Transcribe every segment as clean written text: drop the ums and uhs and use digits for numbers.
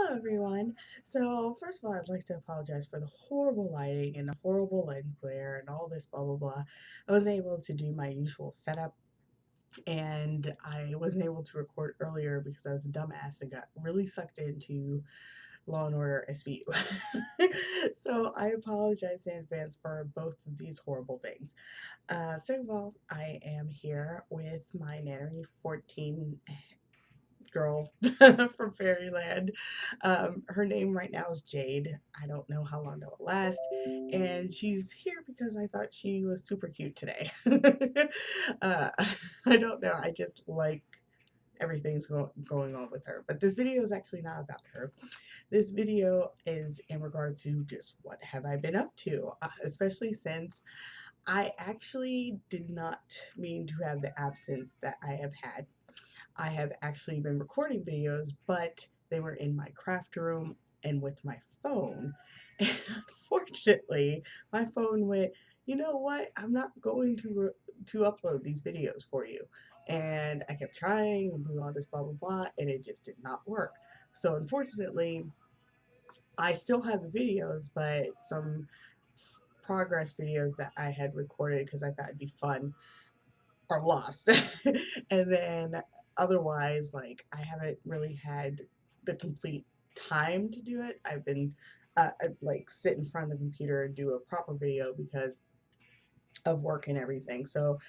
Hello, everyone. So, first of all, I'd like to apologize for the horrible lighting and the horrible lens glare and all this blah blah blah. I wasn't able to do my usual setup, and I wasn't able to record earlier because I was a dumbass and got really sucked into Law and Order SVU. So, I apologize in advance for both of these horrible things. Second of all, I am here with my Nanny 14 girl from Fairyland. Her name right now is Jade. I don't know how long that will last. And she's here because I thought she was super cute today. uh, I don't know. I just like everything's going on with her. But this video is actually not about her. This video is in regard to just what have I been up to, especially since I actually did not mean to have the absence that I have had. I have actually been recording videos, but they were in my craft room and with my phone. And unfortunately, my phone went, you know what? I'm not going to upload these videos for you. And I kept trying and doing all this blah blah blah, and it just did not work. So unfortunately, I still have the videos, but some progress videos that I had recorded because I thought it'd be fun are lost. And then otherwise, like, I haven't really had the complete time to do it. I've been like sit in front of the computer and do a proper video because of work and everything. So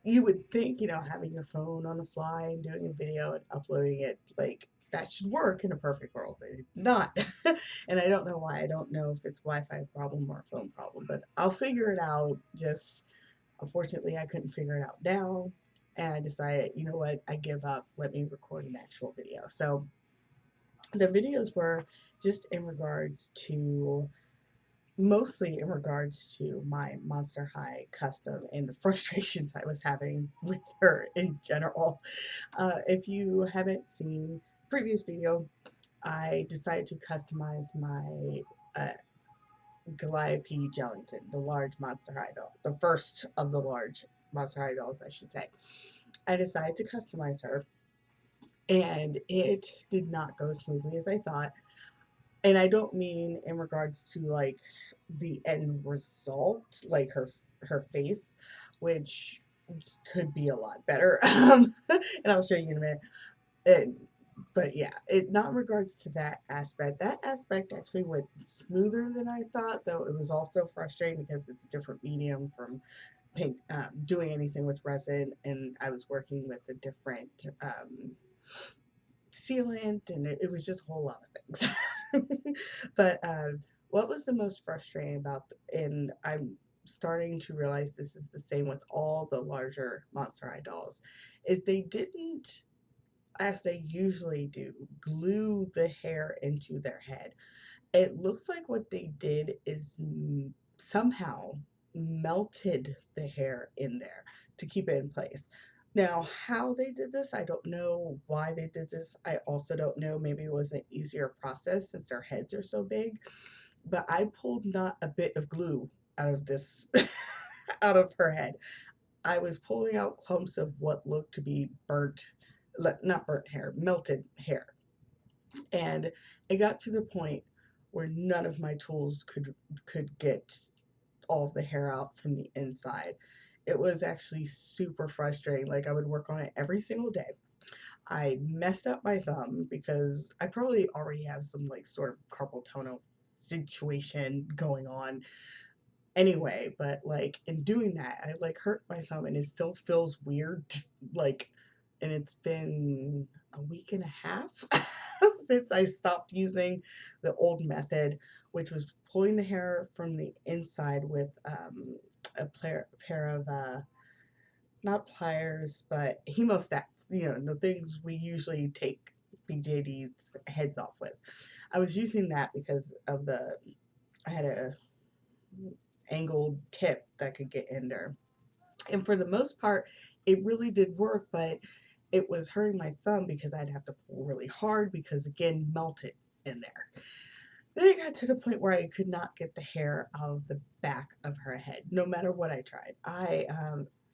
you would think, having your phone on the fly and doing a video and uploading it, like, that should work in a perfect world, but it's not. And I don't know why. I don't know if it's Wi-Fi problem or a phone problem, but I'll figure it out. Just unfortunately, I couldn't figure it out now. And I decided, you know what, I give up. Let me record an actual video. So the videos were just in regards to, mostly in regards to my Monster High custom and the frustrations I was having with her in general. If you haven't seen previous video, I decided to customize my uh, Calliope Jellington, the large Monster High doll, the first of the large Monster High dolls, I should say. I decided to customize her, and it did not go as smoothly as I thought. And I don't mean in regards to like the end result, like her face, which could be a lot better. And I'll show you in a minute. And, but yeah, it not in regards to that aspect. That aspect actually went smoother than I thought, though it was also frustrating because it's a different medium from paint, doing anything with resin, and I was working with a different sealant, and it was just a whole lot of things. But what was the most frustrating about, and I'm starting to realize this is the same with all the larger Monster High dolls, is they didn't, as they usually do, glue the hair into their head. It looks like what they did is somehow melted the hair in there to keep it in place. Now, how they did this, I don't know why they did this. I also don't know. Maybe it was an easier process since their heads are so big. But I pulled not a bit of glue out of this, out of her head. I was pulling out clumps of what looked to be burnt, not burnt hair, melted hair. And it got to the point where none of my tools could get all of the hair out from the inside. It was actually super frustrating. Like, I would work on it every single day. I messed up my thumb because I probably already have some like sort of carpal tunnel situation going on anyway, but like in doing that, I like hurt my thumb and it still feels weird. Like, and it's been a week and a half since I stopped using the old method, which was pulling the hair from the inside with pair of not pliers, but hemostats, the things we usually take BJD's heads off with. I was using that because of I had a angled tip that could get in there. And for the most part, it really did work, but it was hurting my thumb because I'd have to pull really hard because, again, melted in there. Then it got to the point where I could not get the hair out of the back of her head, no matter what I tried. I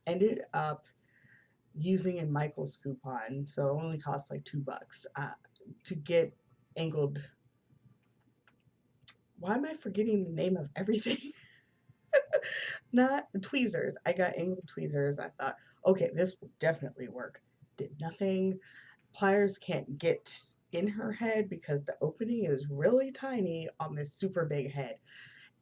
ended up using a Michael's coupon, so it only cost like $2 to get angled, why am I forgetting the name of everything? Not tweezers. I got angled tweezers. I thought, okay, this will definitely work. Did nothing. Pliers can't get in her head because the opening is really tiny on this super big head.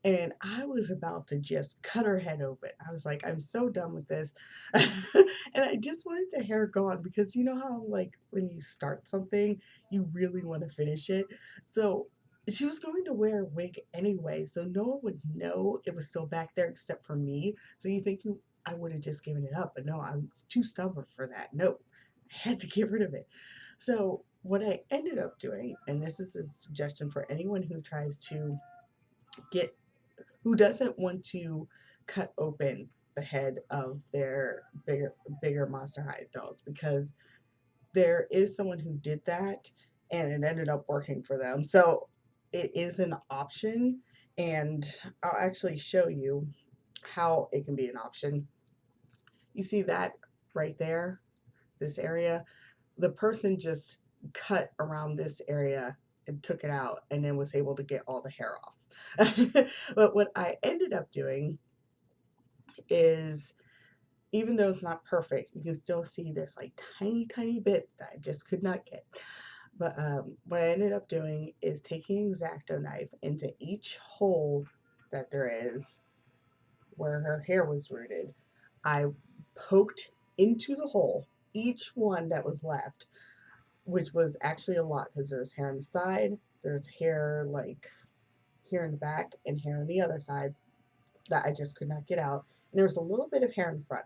And I was about to just cut her head open. I was like, I'm so done with this. And I just wanted the hair gone because you know how, like, when you start something, you really want to finish it. So she was going to wear a wig anyway, so no one would know it was still back there except for me. So you think I would have just given it up, but no, I was too stubborn for that. No, I had to get rid of it. So what I ended up doing, and this is a suggestion for anyone who tries to get who doesn't want to cut open the head of their bigger Monster High dolls, because there is someone who did that and it ended up working for them. So it is an option, and I'll actually show you how it can be an option. You see that right there, this area? The person just cut around this area and took it out and then was able to get all the hair off. But what I ended up doing is, even though it's not perfect, you can still see there's like tiny, tiny bits that I just could not get. But what I ended up doing is taking an X-Acto knife into each hole that there is where her hair was rooted. I poked into the hole each one that was left, which was actually a lot because there's hair on the side, there's hair like here in the back, and hair on the other side that I just could not get out. And there was a little bit of hair in front.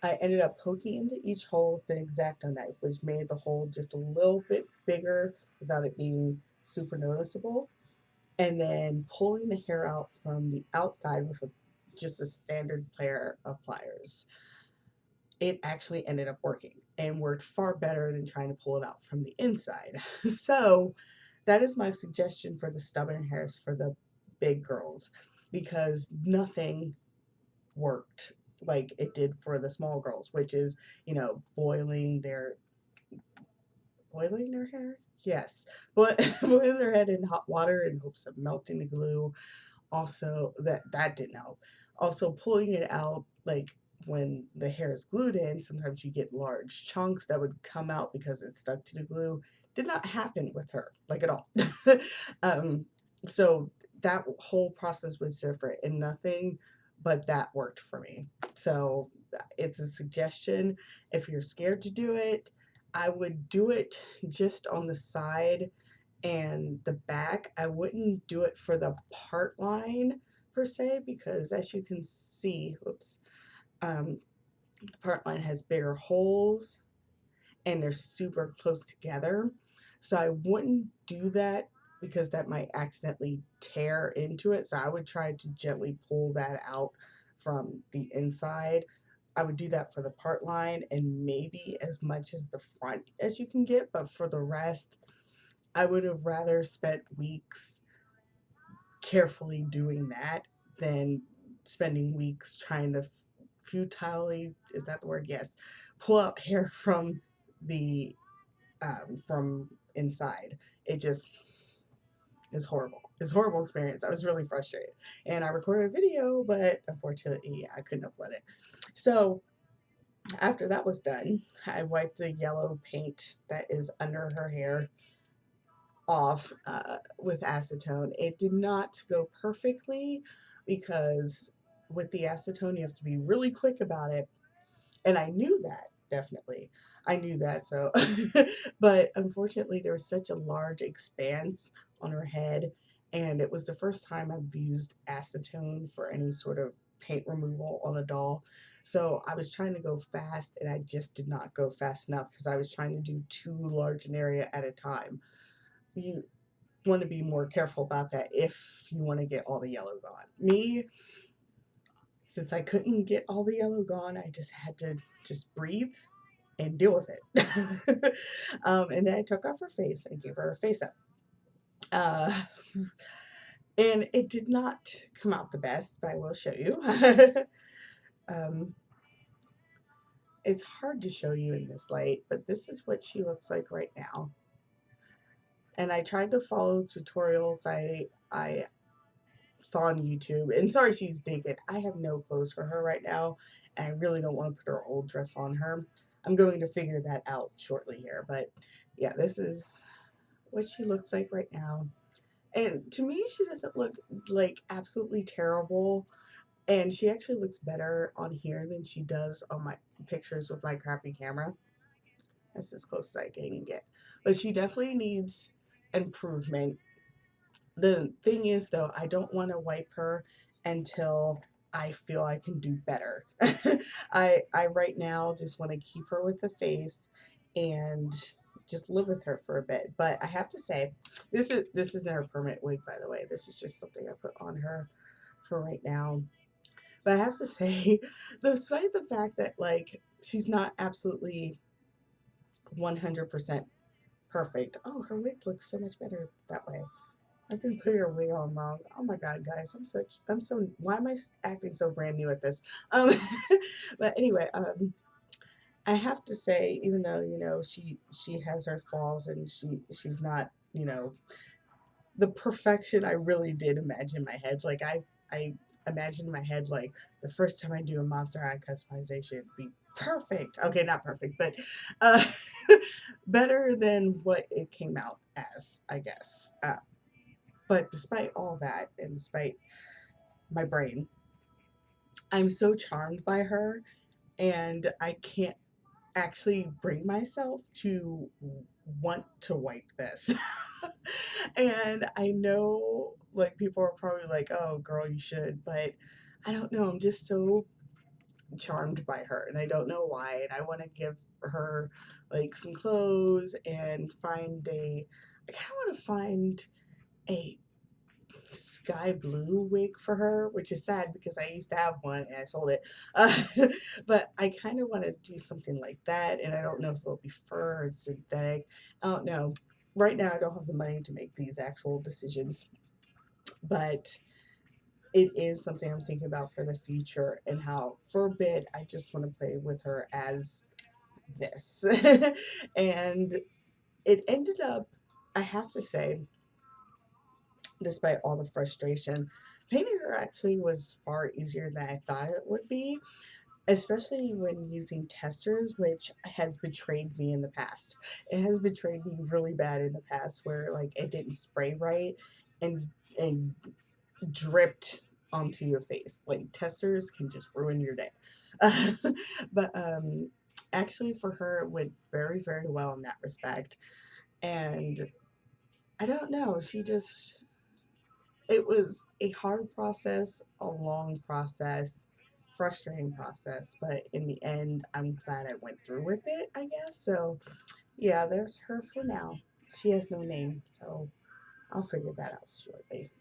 I ended up poking into each hole with an X-Acto knife, which made the hole just a little bit bigger without it being super noticeable. And then pulling the hair out from the outside with just a standard pair of pliers. It actually ended up working and worked far better than trying to pull it out from the inside. So that is my suggestion for the stubborn hairs for the big girls, because nothing worked like it did for the small girls, which is, boiling their hair. Yes, but boiling their head in hot water in hopes of melting the glue. Also, that didn't help. Also, pulling it out, like when the hair is glued in, sometimes you get large chunks that would come out because it's stuck to the glue. Did not happen with her, like at all. um, so that whole process was different, and nothing but that worked for me. So it's a suggestion. If you're scared to do it, I would do it just on the side and the back. I wouldn't do it for the part line per se, because as you can see, the part line has bigger holes and they're super close together. So I wouldn't do that because that might accidentally tear into it. So I would try to gently pull that out from the inside. I would do that for the part line and maybe as much as the front as you can get, but for the rest, I would have rather spent weeks carefully doing that than spending weeks trying to futilely, is that the word? Yes, pull out hair from inside. It just is horrible. It's a horrible experience. I was really frustrated, and I recorded a video, but unfortunately, yeah, I couldn't upload it. So after that was done, I wiped the yellow paint that is under her hair off with acetone. It did not go perfectly because with the acetone, you have to be really quick about it. And I knew that, definitely. I knew that. So, but unfortunately, there was such a large expanse on her head. And it was the first time I've used acetone for any sort of paint removal on a doll. So I was trying to go fast and I just did not go fast enough because I was trying to do too large an area at a time. You want to be more careful about that if you want to get all the yellow gone. Me, since I couldn't get all the yellow gone, I just had to just breathe and deal with it. And then I took off her face and gave her a face up. Uh, and it did not come out the best, but I will show you. um, it's hard to show you in this light, but this is what she looks like right now. And I tried to follow tutorials I saw on YouTube. And sorry she's naked. I have no clothes for her right now, and I really don't want to put her old dress on her. I'm going to figure that out shortly here. But yeah, this is what she looks like right now. And to me, she doesn't look like absolutely terrible. And she actually looks better on here than she does on my pictures with my crappy camera. That's as close as I can get. But she definitely needs improvement. The thing is, though, I don't want to wipe her until I feel I can do better. I right now just want to keep her with the face and just live with her for a bit. But I have to say, this isn't her permanent wig, by the way. This is just something I put on her for right now. But I have to say, despite the fact that like she's not absolutely 100% perfect. Oh, her wig looks so much better that way. I've been putting her wig on wrong. Oh my god, guys, I'm so. Why am I acting so brand new at this? Um, but anyway, I have to say, even though she has her flaws and she's not the perfection I really did imagine in my head. Like I imagined in my head like the first time I do a Monster High customization it'd be perfect. Okay, not perfect, but uh, better than what it came out as, I guess. But despite all that, and despite my brain, I'm so charmed by her, and I can't actually bring myself to want to wipe this. And I know like people are probably like, "Oh, girl, you should," but I don't know. I'm just so charmed by her, and I don't know why. And I want to give her like some clothes and find a. I kind of want to find a sky blue wig for her, which is sad because I used to have one and I sold it. Uh, but I kind of want to do something like that, and I don't know if it'll be fur or synthetic. I don't know. Right now, I don't have the money to make these actual decisions, but it is something I'm thinking about for the future and how, for a bit, I just want to play with her as this. And it ended up, I have to say, despite all the frustration, painting her actually was far easier than I thought it would be, especially when using testers, which has betrayed me in the past. It has betrayed me really bad in the past where like it didn't spray right and and dripped onto your face. Like testers can just ruin your day. But actually for her it went very, very well in that respect. And I don't know, she just it was a hard process, a long process, frustrating process, but in the end, I'm glad I went through with it, I guess. So, yeah, there's her for now. She has no name, so I'll figure that out shortly.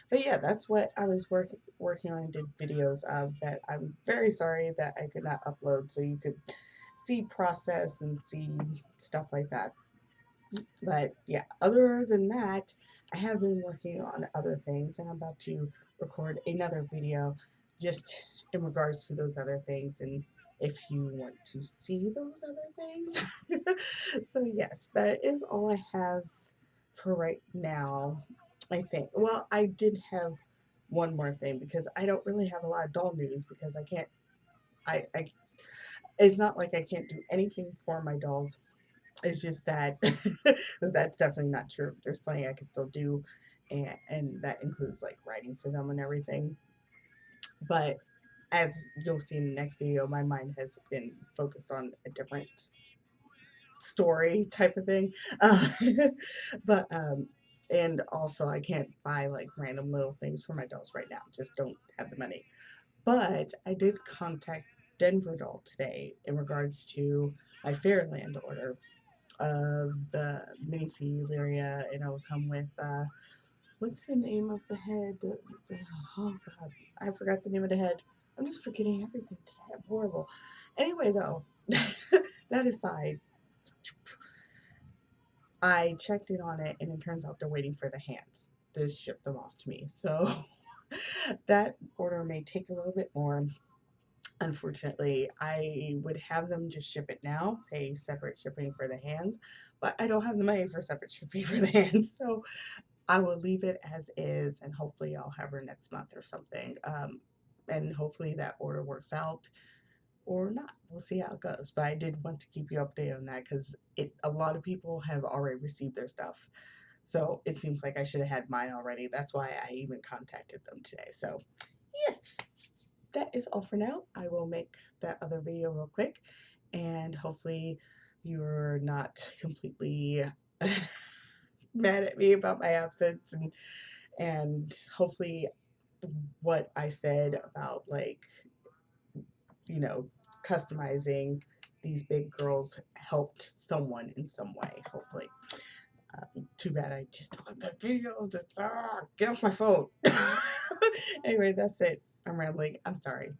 But yeah, that's what I was working on and did videos of that. I'm very sorry that I could not upload so you could see process and see stuff like that. But yeah, other than that, I have been working on other things and I'm about to record another video just in regards to those other things and if you want to see those other things. So yes, that is all I have for right now. I think. Well, I did have one more thing because I don't really have a lot of doll news because I can't I it's not like I can't do anything for my dolls. It's just that because that's definitely not true. There's plenty I can still do, and that includes like writing for them and everything. But as you'll see in the next video, my mind has been focused on a different story type of thing. Uh, but and also I can't buy like random little things for my dolls right now. Just don't have the money. But I did contact Denver Doll today in regards to my Fairyland order of the minifee Lyria, and it'll come with what's the name of the head? Oh god, I forgot the name of the head. I'm just forgetting everything today. I'm horrible. Anyway, though, that aside, I checked in on it, and it turns out they're waiting for the hands to ship them off to me. So that order may take a little bit more. Unfortunately, I would have them just ship it now, pay separate shipping for the hands, but I don't have the money for separate shipping for the hands. So I will leave it as is, and hopefully I'll have her next month or something. And hopefully that order works out or not. We'll see how it goes. But I did want to keep you updated on that because a lot of people have already received their stuff. So it seems like I should have had mine already. That's why I even contacted them today. So yes, that is all for now. I will make that other video real quick, and hopefully you're not completely mad at me about my absence, and hopefully what I said about, like, you know, customizing these big girls helped someone in some way, hopefully. Too bad I just don't have that video. Just, get off my phone. Anyway, that's it. I'm rambling. I'm sorry.